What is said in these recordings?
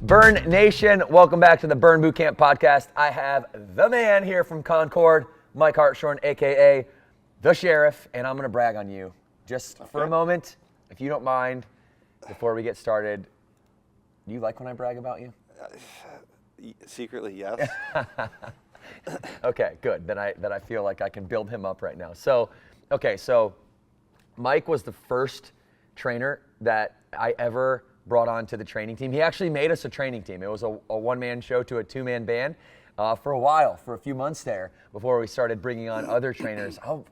Burn Nation, welcome back to the Burn Bootcamp podcast. I have the man here from Concord, Mike Hartshorn, a.k.a. the Sheriff, and I'm going to brag on you just for a moment, if you don't mind, before we get started. Do you like when I brag about you? Secretly, yes. Okay, good. Then I feel like I can build him up right now. So Mike was the first trainer that I ever brought on to the training team. He actually made us a training team. It was a one-man show to a two-man band for a while, for a few months there, before we started bringing on other trainers. Oh,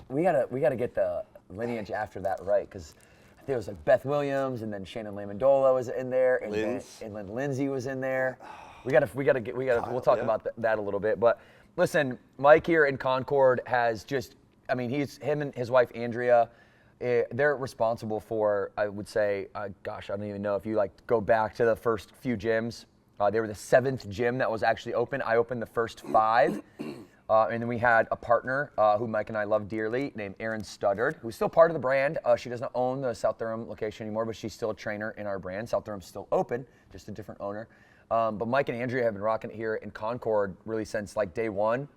we gotta get the lineage after that right, because I think it was like Beth Williams, and then Shannon Lamondola was in there, and Lynn Lindsay was in there. We'll talk about that a little bit. But listen, Mike here in Concord has just, I mean, him and his wife Andrea, they're responsible for, I would say, gosh, I don't even know if you like go back to the first few gyms. They were the 7th gym that was actually open. I opened the first 5. And then we had a partner who Mike and I love dearly named Erin Studdard, who's still part of the brand. She doesn't own the South Durham location anymore, but she's still a trainer in our brand. South Durham's still open, just a different owner. But Mike and Andrea have been rocking it here in Concord really since like day one.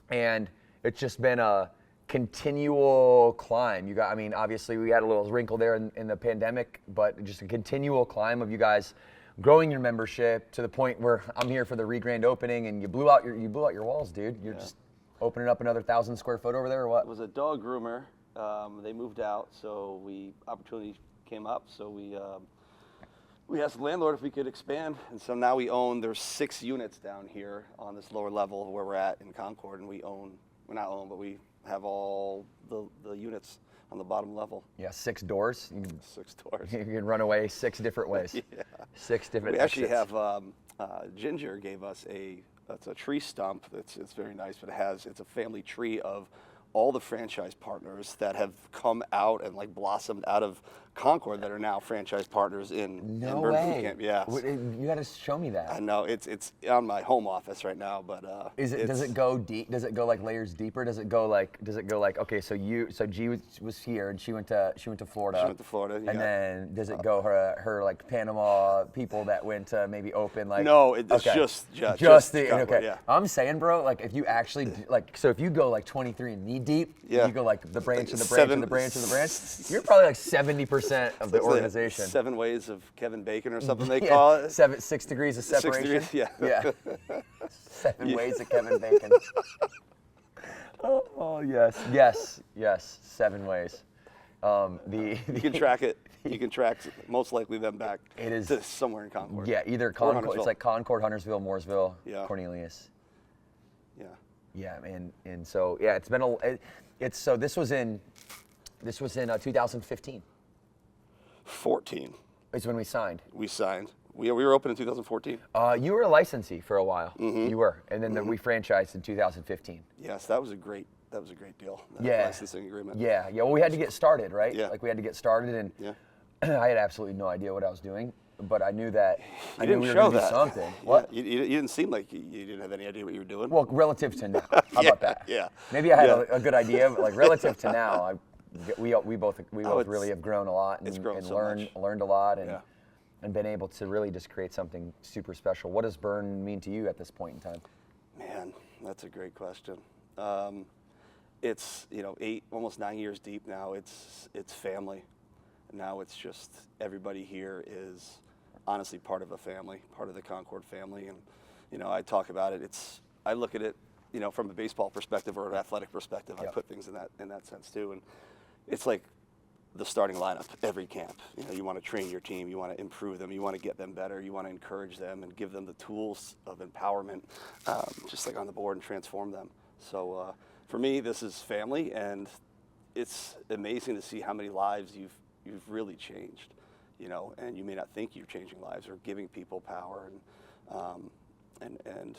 And it's just been a continual climb. I mean, obviously we had a little wrinkle there in the pandemic, but just a continual climb of you guys growing your membership to the point where I'm here for the re-grand opening, and you blew out your walls, dude. You're just opening up another 1,000 square foot over there, or what? It was a dog groomer. They moved out, so opportunity came up. So we asked the landlord if we could expand, and so now there's 6 units down here on this lower level where we're at in Concord, and we have all the units on the bottom level. Yeah, 6 doors. 6 doors. You can run away 6 different ways. Yeah. 6 different We actually exits. have, Ginger gave us it's a tree stump. It's very nice, but it's a family tree of all the franchise partners that have come out and like blossomed out of Concord that are now franchise partners in No Burn way. Bootcamp. Yeah. You got to show me that. I know it's on my home office right now, but does it go deep? Does it go like layers deeper? Does it go like okay, so G was here and she went to Florida. She went to Florida, yeah. And then does it go her like Panama people that went to maybe open like? No, it's okay. just the okay. Yeah. I'm saying, bro, like if you actually like, so if you go like 23 and knee deep, yeah. you go like the branch of the branch of the branch of the branch, you're probably like 70% of the organization. 7 ways of Kevin Bacon or something they call it. 6 degrees of separation. 6 degrees, yeah. 7 ways of Kevin Bacon. Oh yes, 7 ways. You can track it. You can track most likely them back. It is to somewhere in Concord. Yeah, either Concord. It's like Concord, Huntersville, Mooresville, Cornelius. Yeah. Yeah, and so it's been this was in 2015. 14 is when we signed. We signed. We were open in 2014. You were a licensee for a while. Mm-hmm. You were, and then we franchised in 2015. Yes, that was a great deal. Yeah. Licensing agreement. Yeah. Well, we had to get started, right? Yeah. Like we had to get started, and yeah. I had absolutely no idea what I was doing, but I knew that we were going to do something. What? You didn't seem like you didn't have any idea what you were doing. Well, relative to now, how about that? Yeah. Maybe I had a good idea, but like relative to now, we both really have grown a lot and learned a lot and been able to really just create something super special. What does Burn mean to you at this point in time? Man, that's a great question. It's 8, almost 9 years deep now. It's family. Now it's just everybody here is honestly part of a family, part of the Concord family, and I talk about it. I look at it, from a baseball perspective or an athletic perspective. Yep. I put things in that sense too, and it's like the starting lineup every camp. You want to train your team, you want to improve them, you want to get them better, you want to encourage them and give them the tools of empowerment, just like on the board, and transform them. So for me, this is family, and it's amazing to see how many lives you've really changed. And you may not think you're changing lives or giving people power and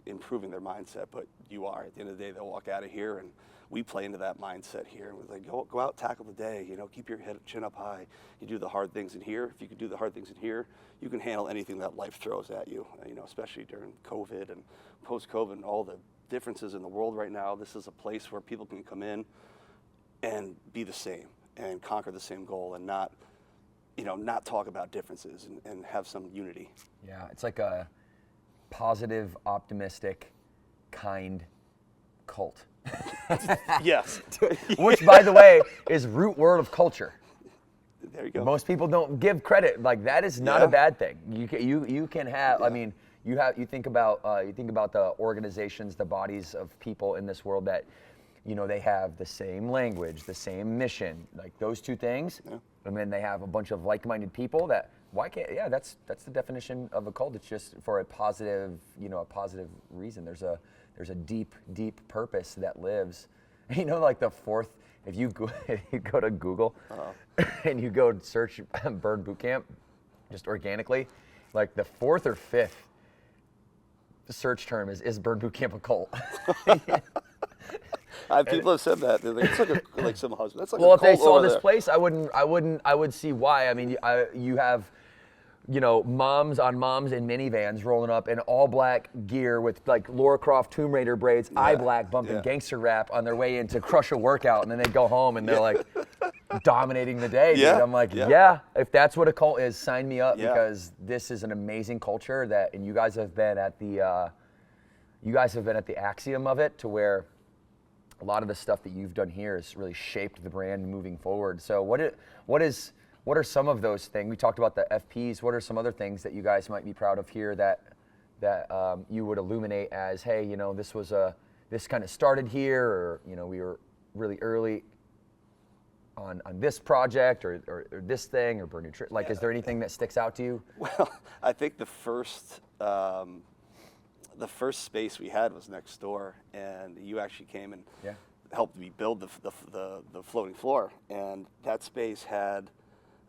improving their mindset, but you are. At the end of the day, they'll walk out of here, and we play into that mindset here. And we're like, go out, tackle the day. Keep your chin up high. You do the hard things in here. If you can do the hard things in here, you can handle anything that life throws at you. Especially during COVID and post-COVID and all the differences in the world right now. This is a place where people can come in and be the same and conquer the same goal, and not not talk about differences and have some unity. Yeah, it's like a positive, optimistic, kind cult. Yes. Which, by the way, is root word of culture. There you go. Most people don't give credit. Like, that is not a bad thing. You can have. I mean, you think about the organizations, the bodies of people in this world that, they have the same language, the same mission, like those two things. Yeah. And then they have a bunch of like-minded people that, why can't, that's the definition of a cult. It's just for a positive reason. There's a deep, deep purpose that lives. Like the fourth, if you go to Google and you go search Burn Boot Camp, just organically, like the fourth or fifth search term is Burn Boot Camp a cult? People have said that. They're like, it's like some husband. That's like well, a if they cult saw over this there. place, I would see why. I mean, you have, moms on moms in minivans rolling up in all black gear with like Lara Croft Tomb Raider braids, eye black, bumping gangster rap on their way in to crush a workout, and then they go home and they're like dominating the day. Dude. I'm like, if that's what a cult is, sign me up because this is an amazing culture and you guys have been at the axiom of it to where a lot of the stuff that you've done here has really shaped the brand moving forward. So what are some of those things? We talked about the FPs. What are some other things that you guys might be proud of here that you would illuminate as, hey, this kind of started here, or we were really early on this project or this thing or Burn Nutrition? Like, is there anything that sticks out to you? Well, I think the first space we had was next door, and you actually came and helped me build the floating floor, and that space had.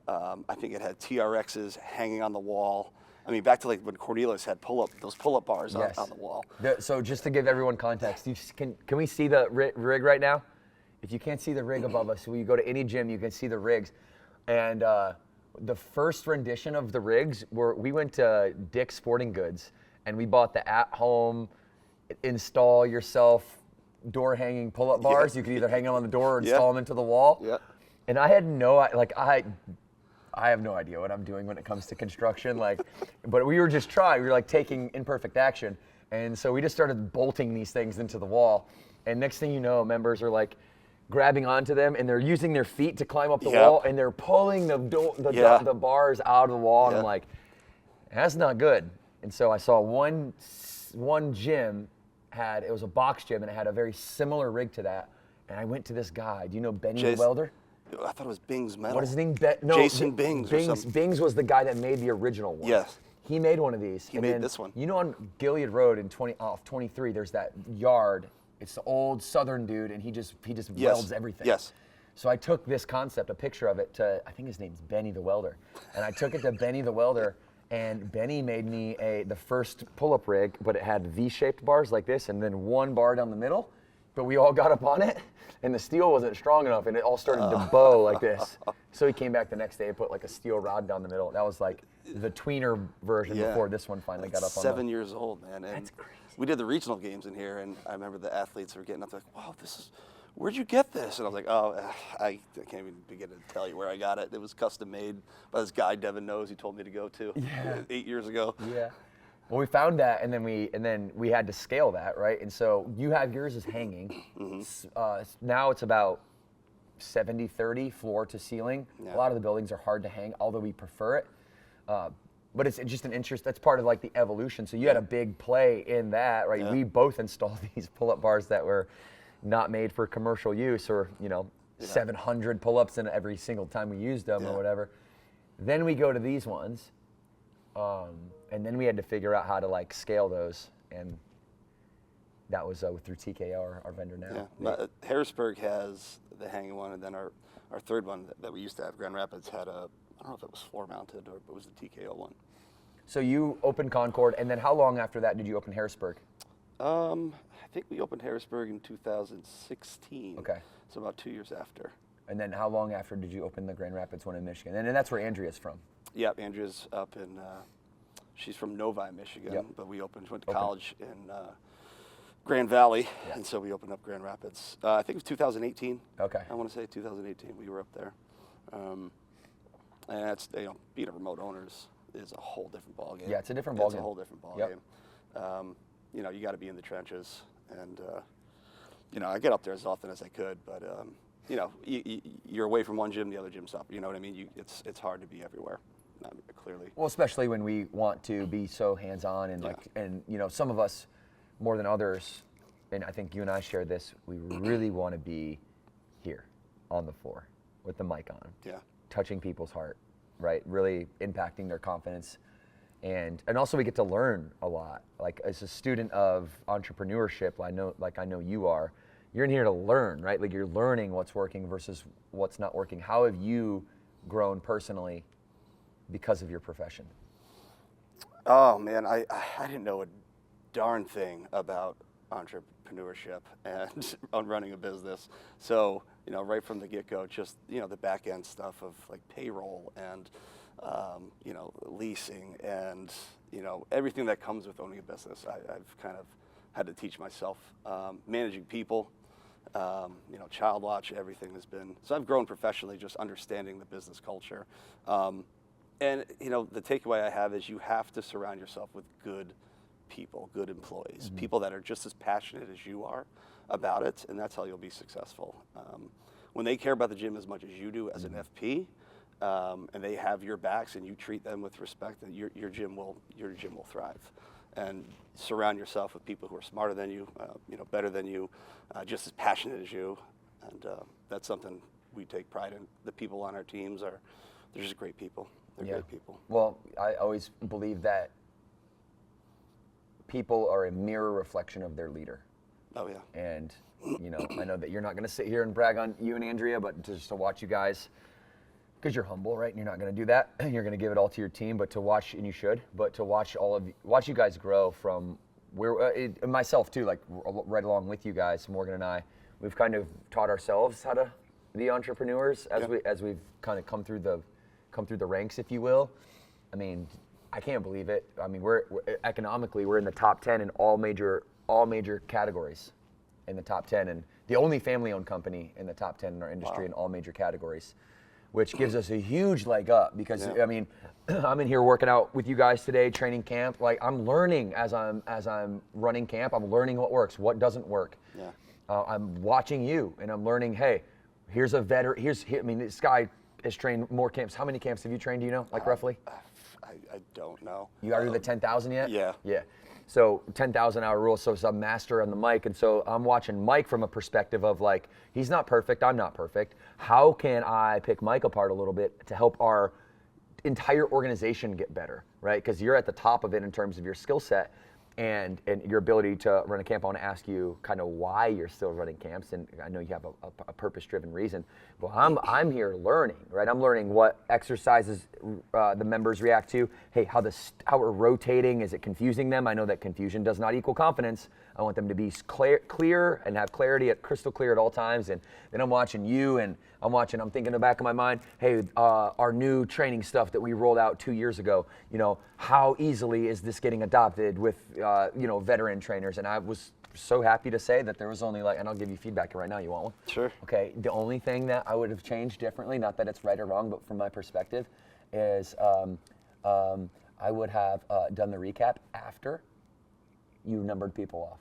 I think it had TRXs hanging on the wall. I mean, back to like when Cornelius had those pull-up bars on the wall. So just to give everyone context, can we see the rig right now? If you can't see the rig above us, when you go to any gym, you can see the rigs. And the first rendition of the rigs we went to Dick's Sporting Goods, and we bought the at-home, install yourself door hanging pull-up bars. You could either hang them on the door or install them into the wall. Yeah. And I had I have no idea what I'm doing when it comes to construction, but we were just trying. We were taking imperfect action, and so we just started bolting these things into the wall. And next thing you know, members are grabbing onto them, and they're using their feet to climb up the wall, and they're pulling the bars out of the wall. And I'm like, that's not good. And so I saw one gym it was a box gym, and it had a very similar rig to that. And I went to this guy. Do you know Benny the welder? I thought it was Bing's Metal. What is his name? Jason Bings or something. Bings was the guy that made the original one. Yes. He made one of these. He made this one. On Gilead Road off 23, there's that yard. It's the old Southern dude, and he just welds everything. Yes. So I took this concept, a picture of it, I think his name's Benny the Welder. And I took it to Benny the Welder, and Benny made me the first pull-up rig, but it had V-shaped bars like this, and then one bar down the middle. But we all got up on it, and the steel wasn't strong enough, and it all started to bow like this. So he came back the next day and put a steel rod down the middle. That was the tweener version before this one finally got up on 7 years old, man. And that's crazy. We did the regional games in here, and I remember the athletes were getting up, wow, where'd you get this? And I was like, I can't even begin to tell you where I got it. It was custom made by this guy Devan knows he told me to go to 8 years ago. Yeah. Well, we found that, and then we had to scale that, right? And so you have yours is hanging. Now it's about 70-30 floor to ceiling. Yeah. A lot of the buildings are hard to hang, although we prefer it. But it's just an interest. That's part of the evolution. So you had a big play in that, right? Yeah. We both installed these pull-up bars that were not made for commercial use, or 700 pull-ups in every single time we used them or whatever. Then we go to these ones. And then we had to figure out how to scale those, and that was through TKO, our vendor now. Yeah. Harrisburg has the hanging one, and then our third one that we used to have, Grand Rapids, had I don't know if it was floor mounted or it was the TKO one. So you opened Concord, and then how long after that did you open Harrisburg? I think we opened Harrisburg in 2016. Okay. So about 2 years after. And then how long after did you open the Grand Rapids one in Michigan? And that's where Andrea's from. Yep, Andrea's up in, she's from Novi, Michigan, but we went to college in Grand Valley, and so we opened up Grand Rapids. I think it was 2018. Okay. I want to say 2018 we were up there. And that's, being a remote owner is a whole different ballgame. Yeah, it's a different ballgame. It's a whole different ballgame. You got to be in the trenches, and I get up there as often as I could, but you're away from one gym, the other gym stop. You know what I mean? It's hard to be everywhere. Clearly. Well, especially when we want to be so hands-on and some of us more than others, and I think you and I share this, we really want to be here on the floor with the mic on. Yeah. Touching people's heart, right? Really impacting their confidence. And also we get to learn a lot. Like as a student of entrepreneurship, I know you are, you're in here to learn, right? Like you're learning what's working versus what's not working. How have you grown personally because of your profession? Oh man, I didn't know a darn thing about entrepreneurship and on running a business. So, right from the get-go, just, the back end stuff of like payroll and, leasing and, everything that comes with owning a business. I've kind of had to teach myself, managing people, child watch, everything has been, so I've grown professionally just understanding the business culture. And, the takeaway I have is you have to surround yourself with good people, good employees, people that are just as passionate as you are about it, and that's how you'll be successful. When they care about the gym as much as you do as an FP, and they have your backs and you treat them with respect, then your gym will thrive. And surround yourself with people who are smarter than you, better than you, just as passionate as you, and that's something we take pride in. The people on our teams they're just great people. They're great people. Well, I always believe that people are a mirror reflection of their leader. Oh yeah. And I know that you're not going to sit here and brag on you and Andrea, but just to watch you guys, because you're humble, right? And you're not going to do that. You're going to give it all to your team, but to watch, and you should, but to watch watch you guys grow from where, myself too, like right along with you guys, Morgan and I, we've kind of taught ourselves how to be entrepreneurs as we've kind of come through the ranks, if you will. I mean, I can't believe it. I mean, we're economically, we're in the top 10 in all major categories in the top 10, and the only family-owned company in the top 10 in our industry in all major categories, which gives us a huge leg up because I mean, I'm in here working out with you guys today, training camp. Like I'm learning as I'm running camp. I'm learning what works, what doesn't work. Yeah. I'm watching you, and I'm learning. Hey, here's a veteran. I mean, this guy has trained more camps. How many camps have you trained? Do you know, like roughly? I don't know. You are the 10,000 yet? Yeah. Yeah. So 10,000 hour rule. So I'm master on the mic, and so I'm watching Mike from a perspective of like, he's not perfect. I'm not perfect. How can I pick Mike apart a little bit to help our entire organization get better, right? Because you're at the top of it in terms of your skill set and your ability to run a camp. I want to ask you kind of why you're still running camps, and I know you have a purpose-driven reason. Well, I'm here learning, right? I'm learning what exercises the members react to. Hey, how we're rotating, is it confusing them? I know that confusion does not equal confidence. I want them to be clear and have clarity crystal clear at all times. And then I'm watching you, and I'm thinking in the back of my mind, hey, our new training stuff that we rolled out 2 years ago, how easily is this getting adopted with, veteran trainers? And I was so happy to say that there was only and I'll give you feedback right now. You want one? Sure. Okay. The only thing that I would have changed differently, not that it's right or wrong, but from my perspective, is I would have done the recap after you numbered people off.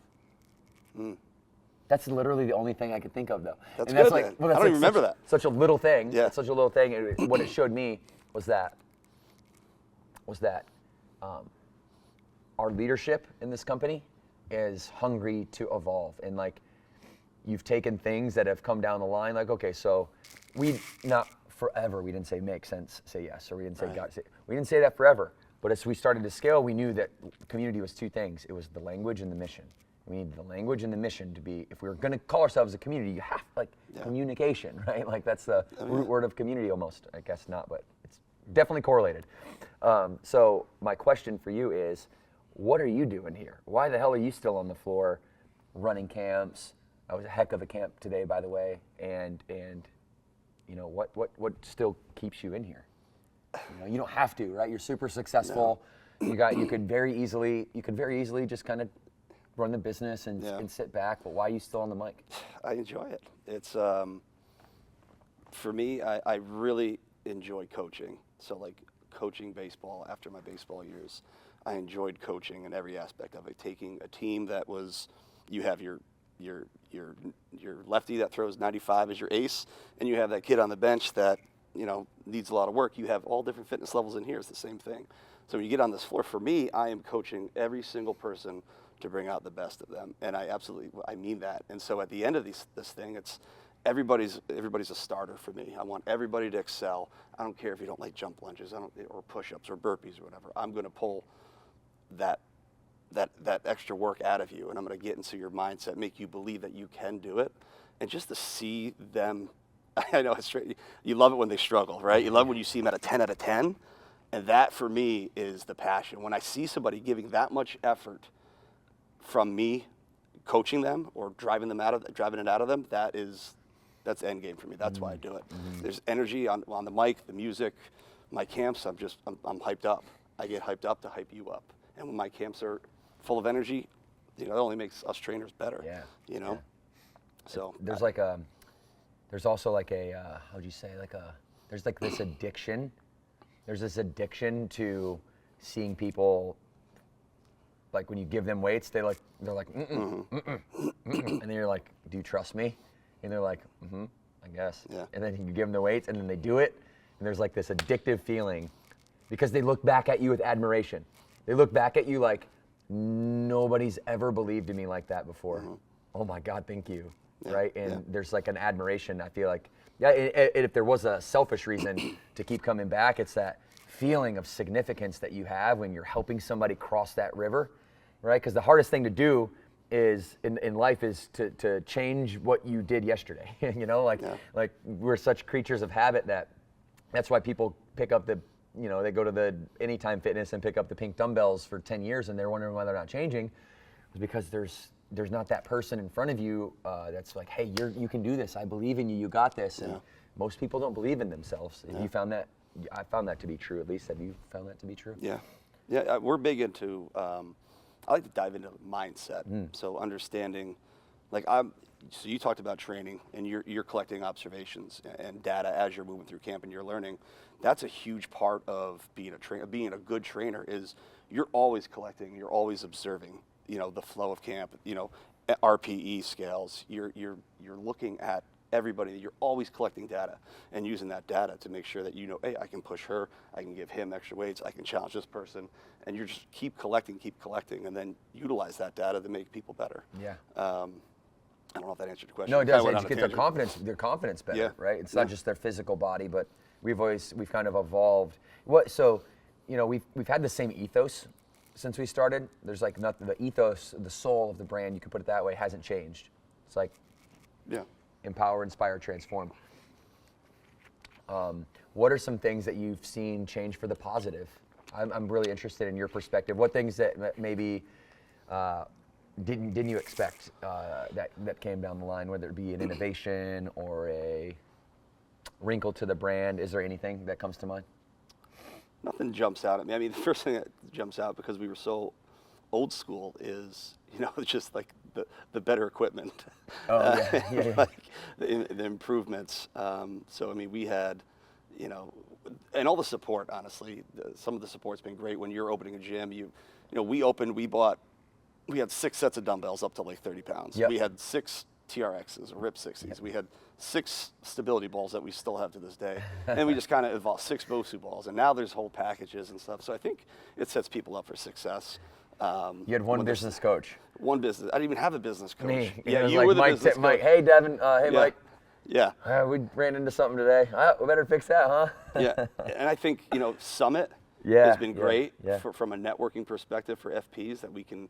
That's literally the only thing I could think of, though. That's and that's good, man. I don't even remember that. Such a little thing. Yeah. Such a little thing. And what it showed me was that our leadership in this company is hungry to evolve. And you've taken things that have come down the line, okay, so not forever, we didn't say make sense, say yes, or we didn't say right. God, we didn't say that forever. But as we started to scale, we knew that community was two things. It was the language and the mission. We needed the language and the mission to be, if we were going to call ourselves a community, you have, communication, right? That's the root word of community almost. I guess not, but it's definitely correlated. So my question for you is, what are you doing here? Why the hell are you still on the floor running camps? That was a heck of a camp today, by the way. And what still keeps you in here? You don't have to, right? You're super successful. No. You could very easily just kind of run the business and sit back. But why are you still on the mic? I enjoy it. It's for me. I really enjoy coaching. So like coaching baseball after my baseball years, I enjoyed coaching in every aspect of it. Taking a team that was, you have your lefty that throws 95 as your ace, and you have that kid on the bench that, you know, needs a lot of work. You have all different fitness levels in here. It's the same thing. So when you get on this floor, for me, I am coaching every single person to bring out the best of them, and I mean that. And so at the end of this thing, it's everybody's a starter for me. I want everybody to excel. I don't care if you don't like jump lunges, or push-ups or burpees or whatever. I'm going to pull that extra work out of you, and I'm going to get into your mindset, make you believe that you can do it, and just to see them. I know it's straight. You love it when they struggle, right? You love when you see them at a 10 out of 10, and that for me is the passion. When I see somebody giving that much effort from me coaching them or driving it out of them, that's end game for me. That's why I do it. There's energy on the mic, the music, my camps. I'm hyped up. I get hyped up to hype you up. And when my camps are full of energy, you know, it only makes us trainers better. Yeah. You know. Yeah. So there's there's also like a how would you say, there's like this addiction. There's this addiction to seeing people, like when you give them weights, they're like and then you're like, do you trust me? And they're like, I guess. Yeah. And then you give them the weights, and then they do it, and there's like this addictive feeling, because they look back at you with admiration. They look back at you like, nobody's ever believed in me like that before. Oh my God, thank you. Yeah. Right? And there's like an admiration. I feel like, if there was a selfish reason to keep coming back, it's that feeling of significance that you have when you're helping somebody cross that river, right? Because the hardest thing to do is in life is to change what you did yesterday. You know, like we're such creatures of habit that's why people pick up they go to the Anytime Fitness and pick up the pink dumbbells for 10 years, and they're wondering why they're not changing. It's because there's not that person in front of you that's like, hey, you can do this. I believe in you. You got this. And most people don't believe in themselves. Have you found that? I found that to be true. At least, have you found that to be true? Yeah. Yeah. We're big into. I like to dive into mindset. So understanding, so you talked about training, and you're collecting observations and data as you're moving through camp and you're learning. That's a huge part of being a good trainer is you're always collecting, you're always observing, you know, the flow of camp, you know, RPE scales. You're looking at everybody. You're always collecting data and using that data to make sure that, you know, hey, I can push her, I can give him extra weights, I can challenge this person, and you just keep collecting, and then utilize that data to make people better. Yeah. I don't know if that answered your question. No, it does. It gets their confidence better, right? It's not just their physical body, but we've kind of evolved. So, you know, we've had the same ethos since we started. There's like nothing. The ethos, the soul of the brand, you could put it that way, hasn't changed. It's like, empower, inspire, transform. What are some things that you've seen change for the positive? I'm really interested in your perspective. What things that maybe didn't you expect that came down the line, whether it be an innovation or a wrinkle to the brand? Is there anything that comes to mind? Nothing jumps out at me. I mean, the first thing that jumps out, because we were so old school, is, you know, just like the better equipment. Oh, yeah. Like the improvements. So, I mean, we had, you know, and all the support, honestly, some of the support's been great. When you're opening a gym, we had 6 sets of dumbbells up to like 30 pounds. Yep. We had 6 TRXs, RIP 60s. Yep. We had 6 stability balls that we still have to this day. And we just kind of evolved 6 BOSU balls. And now there's whole packages and stuff. So I think it sets people up for success. You had one business coach. One business. I didn't even have a business coach. Me. Yeah, you like were the Mike, business coach. Mike, hey, Devan, hey, Yeah. Mike. Yeah. We ran into something today. We better fix that, huh? Yeah. And I think, you know, Summit has been great from a networking perspective for FPs, that we can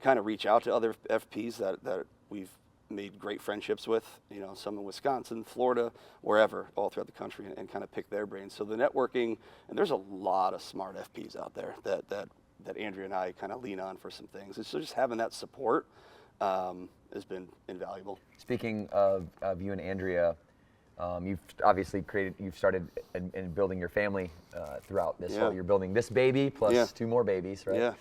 kind of reach out to other FPs that we've made great friendships with, you know, some in Wisconsin, Florida, wherever, all throughout the country, and kind of pick their brains. So the networking, and there's a lot of smart FPs out there that Andrea and I kind of lean on for some things. And so just having that support has been invaluable. Speaking of you and Andrea, you've obviously started in building your family throughout this whole, you're building this baby plus 2 more babies, right? Yeah.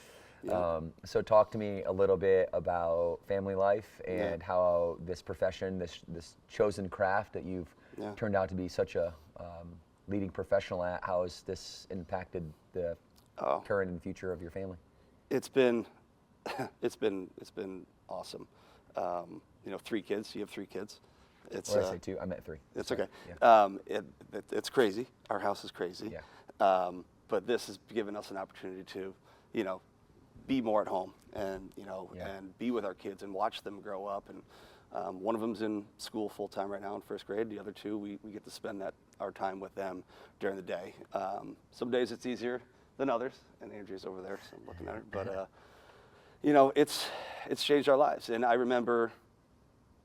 So talk to me a little bit about family life and how this profession, this chosen craft that you've turned out to be such a leading professional at, how has this impacted the current and future of your family? It's been, it's been awesome. 3 kids. You have 3 kids. It's. Or I say 2. I meant 3. It's okay. Yeah. It's crazy. Our house is crazy. Yeah. But this has given us an opportunity to, be more at home and and be with our kids and watch them grow up. And one of them's in school full time right now in 1st grade. The other 2, we get to spend our time with them during the day. Some days it's easier than others, and Andrea's over there, so I'm looking at her. But it's changed our lives. And I remember,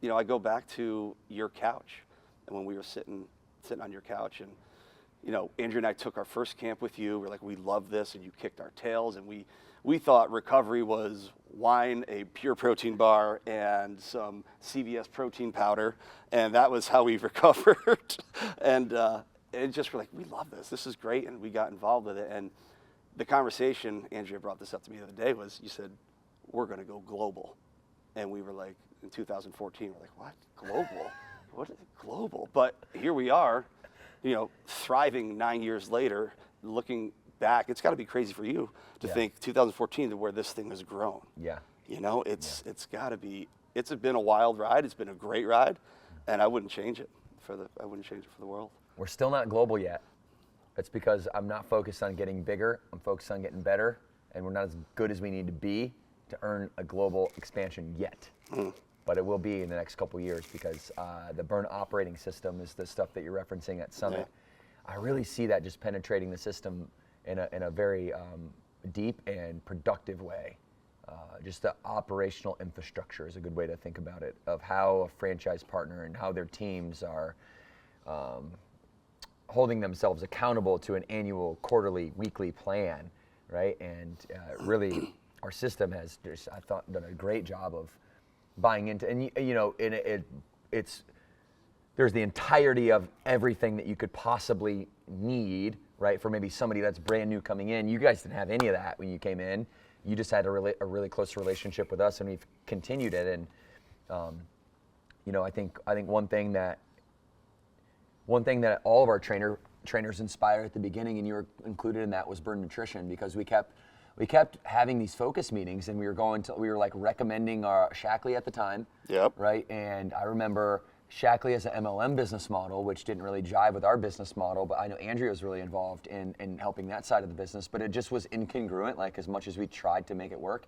I go back to your couch, and when we were sitting on your couch, and Andrea and I took our first camp with you. We're like, we love this, and you kicked our tails, and we thought recovery was wine, a pure protein bar, and some CVS protein powder, and that was how we recovered. And just we're like, we love this. This is great, and we got involved with it. And the conversation, Andrea brought this up to me the other day, was you said, we're going to go global. And we were like, in 2014, we're like, what? Global? What is global? But here we are, thriving 9 years later, looking back. It's got to be crazy for you to think 2014 to where this thing has grown. Yeah. It's got to be. It's been a wild ride. It's been a great ride, and I wouldn't change it for the world. We're still not global yet. It's because I'm not focused on getting bigger. I'm focused on getting better, and we're not as good as we need to be to earn a global expansion yet. But it will be in the next couple of years, because the burn operating system is the stuff that you're referencing at Summit. Yeah. I really see that just penetrating the system in a very deep and productive way. Just the operational infrastructure is a good way to think about it, of how a franchise partner and how their teams are holding themselves accountable to an annual, quarterly, weekly plan, right? And really, our system has just, I thought, done a great job of buying into, and it's there's the entirety of everything that you could possibly need, right? For maybe somebody that's brand new coming in. You guys didn't have any of that when you came in. You just had a really close relationship with us, and we've continued it. And I think one thing that all of our trainers inspired at the beginning, and you were included in that, was burn nutrition, because we kept having these focus meetings, and we were like recommending our Shackley at the time. Yep. Right. And I remember Shackley as an MLM business model, which didn't really jive with our business model, but I know Andrea was really involved in helping that side of the business, but it just was incongruent, like as much as we tried to make it work.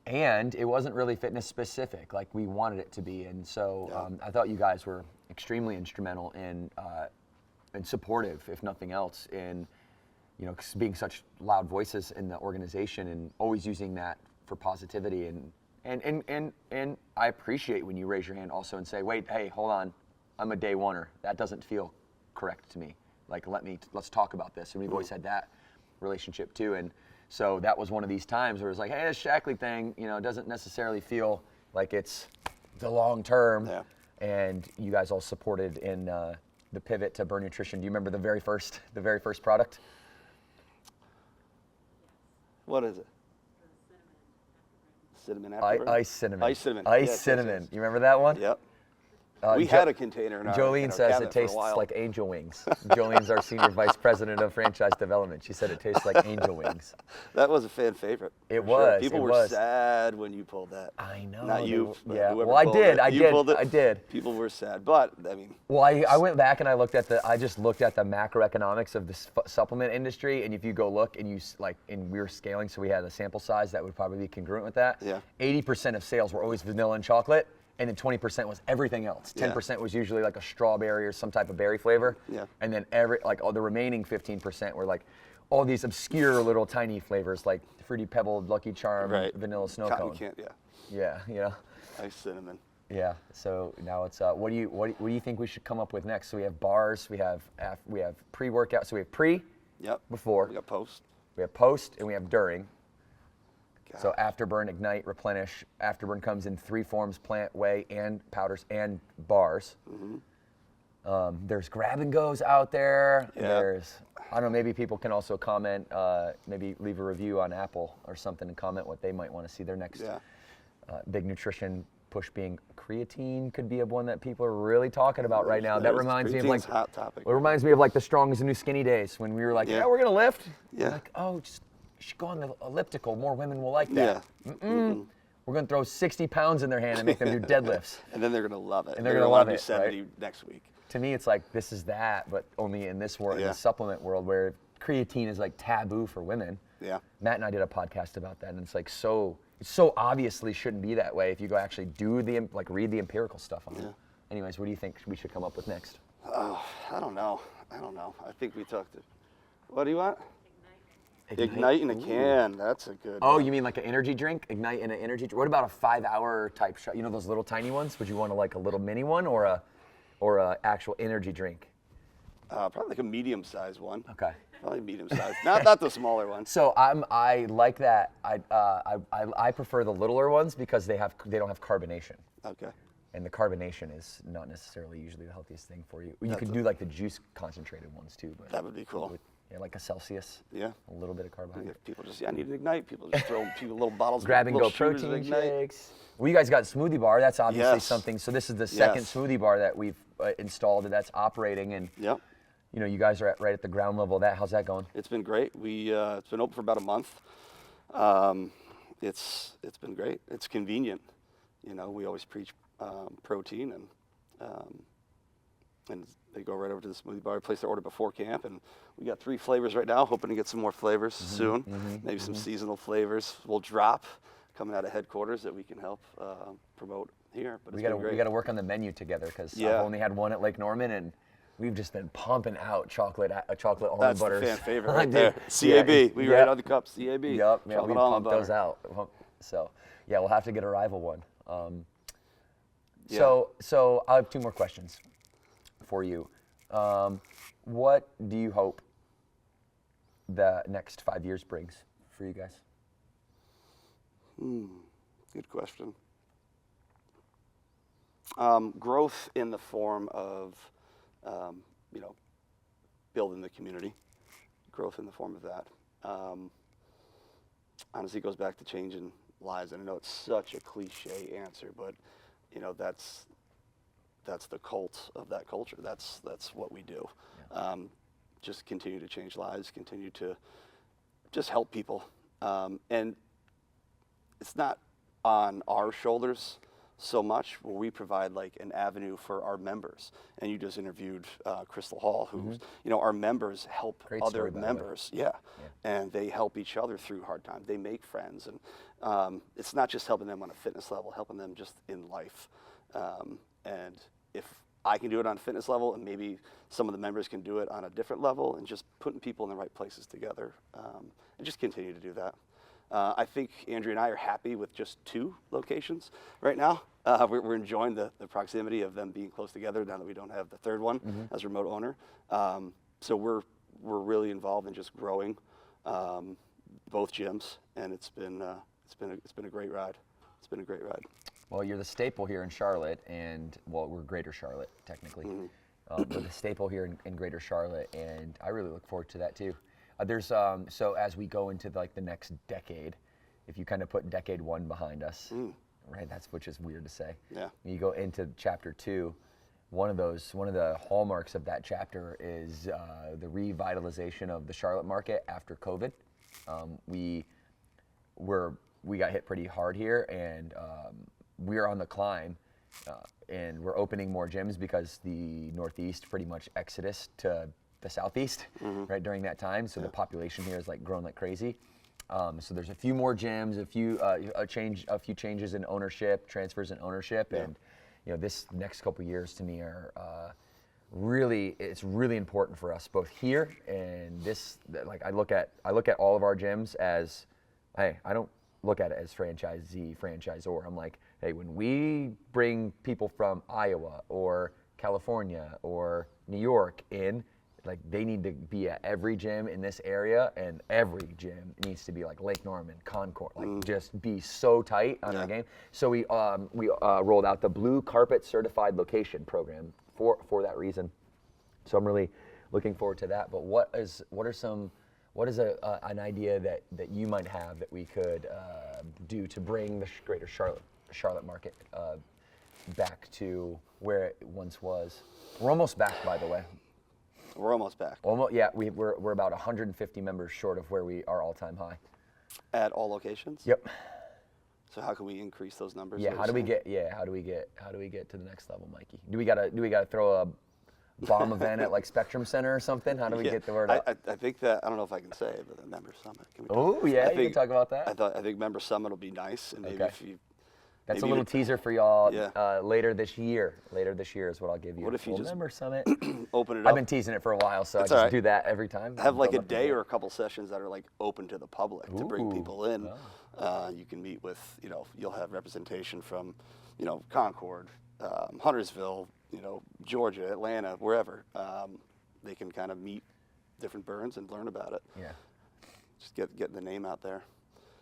And it wasn't really fitness specific like we wanted it to be. And so I thought you guys were extremely instrumental and supportive, if nothing else, in being such loud voices in the organization and always using that for positivity. And I appreciate when you raise your hand also and say, wait, hey, hold on, I'm a day oneer. That doesn't feel correct to me. Like, let's talk about this. And we've always had that relationship too. And so that was one of these times where it was like, hey, this Shackley thing, doesn't necessarily feel like it's the long term. Yeah. And you guys all supported in the pivot to Burn Nutrition. Do you remember the very first product? What is it? Cinnamon afterburn? Ice cinnamon. Ice cinnamon. Ice cinnamon. Yes. You remember that one? Yep. We had a container in our Jolene says cabinet it tastes for a while. like angel wings. Jolene's our senior vice president of franchise development. She said it tastes like angel wings. That was a fan favorite. It was. Sure. People were sad when you pulled that. I know. Not you. Yeah. Well, I did. I did. People were sad, but I mean. Well, I went back and I just looked at the macroeconomics of the supplement industry, and if you go look and we were scaling, so we had a sample size that would probably be congruent with that. Yeah. 80% of sales were always vanilla and chocolate. And then 20% was everything else. 10% was usually like a strawberry or some type of berry flavor. Yeah. And then all the remaining 15% were like all these obscure little tiny flavors, like Fruity Pebble, Lucky Charm, Vanilla Snow Cone. Yeah. Ice cinnamon. Yeah. So now it's what do you think we should come up with next? So we have bars, we have pre-workout. So we have pre, before. We got post. We have post, and we have during. So afterburn, ignite, replenish. Afterburn comes in 3 forms: plant, whey, and powders, and bars. Mm-hmm. There's grab and goes out there. Yep. There's, I don't know, maybe people can also comment, maybe leave a review on Apple or something and comment what they might want to see their next big nutrition push being creatine could be one that people are really talking about right now. That reminds me of like hot topic. It reminds me of like the Strong is the New Skinny days when we were like, yeah, we're gonna lift. Yeah. Like, oh, just you should go on the elliptical. More women will like that. Yeah. We're gonna throw 60 pounds in their hand and make them do deadlifts. And then they're gonna love it. And they're gonna love do it, 70 right? next week. To me, it's like this is that, but only in this world, in the supplement world, where creatine is like taboo for women. Yeah. Matt and I did a podcast about that, and it's like so obviously shouldn't be that way if you go actually do read the empirical stuff on it. Anyways, what do you think we should come up with next? Oh, I don't know. I think we talked to. What do you want? Ignite in a can. That's a good. Oh, one. you mean like an energy drink? Ignite in an energy drink. What about a 5-hour type shot? You know those little tiny ones? Would you want a little mini one or a actual energy drink? Probably like a medium-sized one. Okay. Probably medium-sized. not the smaller one. So I like that. I prefer the littler ones because they don't have carbonation. Okay. And the carbonation is not necessarily usually the healthiest thing for you. You could do like the juice concentrated ones too. But That would be cool. Yeah, like a Celsius. Yeah. A little bit of carbohydrate. People just, I need an Ignite. People just throw little bottles. Grab and little go shooters of protein Ignite. shakes. Well, you guys got smoothie bar. That's obviously Yes. something. So this is the second Yes. smoothie bar that we've installed, and that's operating. And Yep. you know, you guys are right at the ground level of that. How's that going? It's been great. It's been open for about a month. It's been great. It's convenient. You know, we always preach protein, and they go right over to the smoothie bar, place their order before camp, and we got 3 flavors right now. Hoping to get some more flavors soon. Maybe some seasonal flavors will drop coming out of headquarters that we can help promote here. But We got to work on the menu together because Yeah. I've only had one at Lake Norman, and we've just been pumping out chocolate almond That's butters. the fan favorite right there. CAB. We Yep. right on the cup. CAB. Yep. Yeah, we Chocolate almond pumped those butter. out. So yeah, we'll have to get a rival one. Yeah. So I have 2 more questions for you. What do you hope the next 5 years brings for you guys? Good question. Growth in the form of, building the community. Growth in the form of that. Honestly, it goes back to changing lives. And I know it's such a cliche answer, but that's the cult of that culture. That's what we do. Yeah. Just continue to change lives. Continue to just help people. And it's not on our shoulders so much, where we provide like an avenue for our members. And you just interviewed Crystal Hall, who's, our members help Great other story, by the way. members. Yeah. And they help each other through hard times. They make friends. And it's not just helping them on a fitness level, helping them just in life. And if I can do it on a fitness level, and maybe some of the members can do it on a different level, and just putting people in the right places together, and just continue to do that. I think Andrea and I are happy with just 2 locations right now. We're enjoying the proximity of them being close together now that we don't have the 3rd one as remote owner. So we're really involved in just growing both gyms, and it's been a great ride. It's been a great ride. Well, you're the staple here in Charlotte, and we're Greater Charlotte technically, but the staple here in Greater Charlotte, and I really look forward to that too. There's so as we go into the next decade, if you kind of put decade 1 behind us, right? Which is weird to say. Yeah. When you go into chapter 2, one of the hallmarks of that chapter is the revitalization of the Charlotte market after COVID. We got hit pretty hard here, and we're on the climb, and we're opening more gyms because the Northeast pretty much exodus to the Southeast, right, during that time. So the population here is grown like crazy. So there's a few more gyms, a few changes in ownership, transfers in ownership, and this next couple of years to me are it's really important for us both here and this. I look at all of our gyms as, hey, I don't look at it as franchisor. I'm like, hey, when we bring people from Iowa or California or New York in, they need to be at every gym in this area, and every gym needs to be like Lake Norman, Concord, just be so tight on our game. So we rolled out the Blue Carpet Certified Location program for that reason. So I'm really looking forward to that. But what is an idea that you might have that we could do to bring the Greater Charlotte Charlotte market back to where it once was. We're almost back, by the way. We're almost back. Almost, yeah. We're about 150 members short of where we are all-time high. At all locations? Yep. So how can we increase those numbers? Yeah. How do we get to the next level, Mikey? Do we gotta throw a bomb event at like Spectrum Center or something? How do we get the word out? I think that, I don't know if I can say it, but the member summit. Can we talk? Oh yeah, you can talk about that. I think member summit will be nice, and maybe if you. That's maybe a little teaser for y'all. Yeah. Later this year. Later this year is what I'll give you. What if you just member summit? Open it up. I've been teasing it for a while, so I just do that every time. Have like a day or a couple sessions that are like open to the public to bring people in. You can meet with, you'll have representation from, Concord, Huntersville, Georgia, Atlanta, wherever. They can kind of meet different burns and learn about it. Yeah. Just getting the name out there.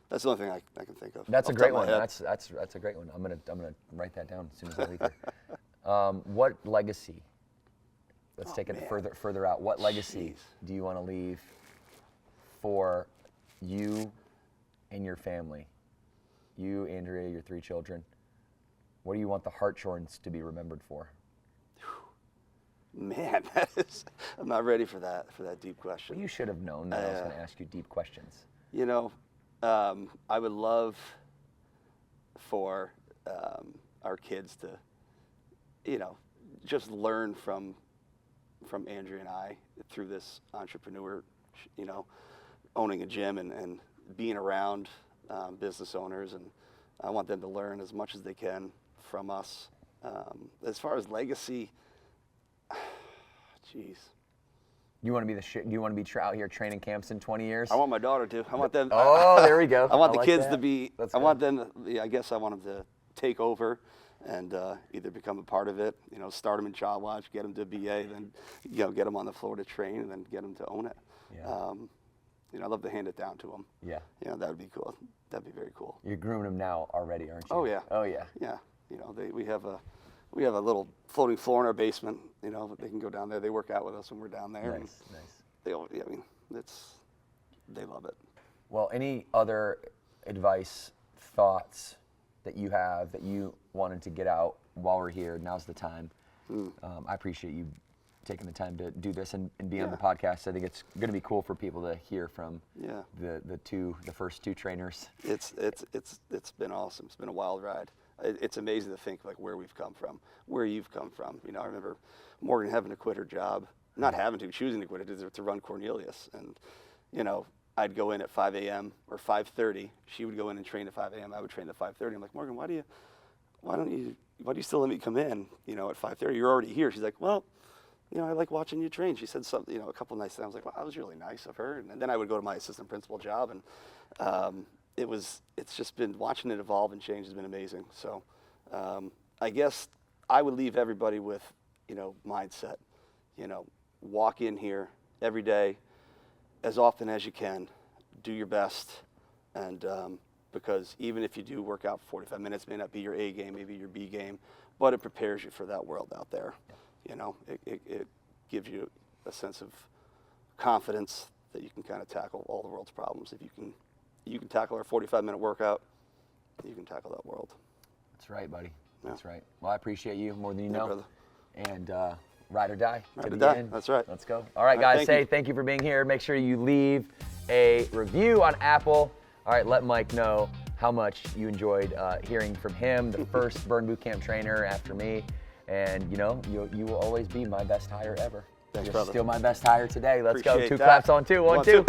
That's the only thing I can think of. That's a great one. That's a great one. I'm gonna write that down as soon as I leave here. What legacy? Let's take it further out. What legacy do you want to leave for you and your family? You, Andrea, your 3 children. What do you want the Hartshorns to be remembered for? Man, I'm not ready for that deep question. Well, you should have known that I was going to ask you deep questions. I would love for our kids to, just learn from Andrea and I through this entrepreneur, owning a gym and being around business owners, and I want them to learn as much as they can from us. As far as legacy, geez. You want to be do you want to be out here training camps in 20 years? I want my daughter to. I want them. Oh, there we go. I want the kids to be. I want them. I guess I want them to take over and either become a part of it. Start them in child watch, get them to BA, then get them on the floor to train, and then get them to own it. Yeah. I'd love to hand it down to them. Yeah. That would be cool. That'd be very cool. You're grooming them now already, aren't you? Oh yeah. Oh yeah. Yeah. We have a little floating floor in our basement. They can go down there. They work out with us when we're down there. Nice. They love it. Well, any other advice, thoughts that you have that you wanted to get out while we're here? Now's the time. I appreciate you taking the time to do this and be on the podcast. I think it's going to be cool for people to hear from the first 2 trainers. It's been awesome. It's been a wild ride. It's amazing to think like where we've come from, where you've come from. I remember Morgan having to quit her job, not having to, choosing to quit it to run Cornelius. And, I'd go in at 5 a.m. or 5:30. She would go in and train at 5 a.m. I would train at 5:30. I'm like, Morgan, why do you still let me come in, at 5:30? You're already here. She's like, well, I like watching you train. She said something, a couple nice things. I was like, wow, that was really nice of her. And then I would go to my assistant principal job, and it's just been, watching it evolve and change has been amazing. So I guess I would leave everybody with, mindset, walk in here every day, as often as you can, do your best. And because even if you do work out for 45 minutes, it may not be your A game, maybe your B game, but it prepares you for that world out there. It gives you a sense of confidence that you can kind of tackle all the world's problems. If you can tackle our 45-minute workout, you can tackle that world. That's right, buddy. That's right. Well, I appreciate you more than you know. Brother. And ride or die. Ride or die. End. That's right. Let's go. All right, guys. Thank you for being here. Make sure you leave a review on Apple. All right, let Mike know how much you enjoyed hearing from him, the first Burn Bootcamp trainer after me. And you will always be my best hire ever. Thanks, You're brother. Still my best hire today. Let's Appreciate go. 2 that. claps on 2. 1, 2.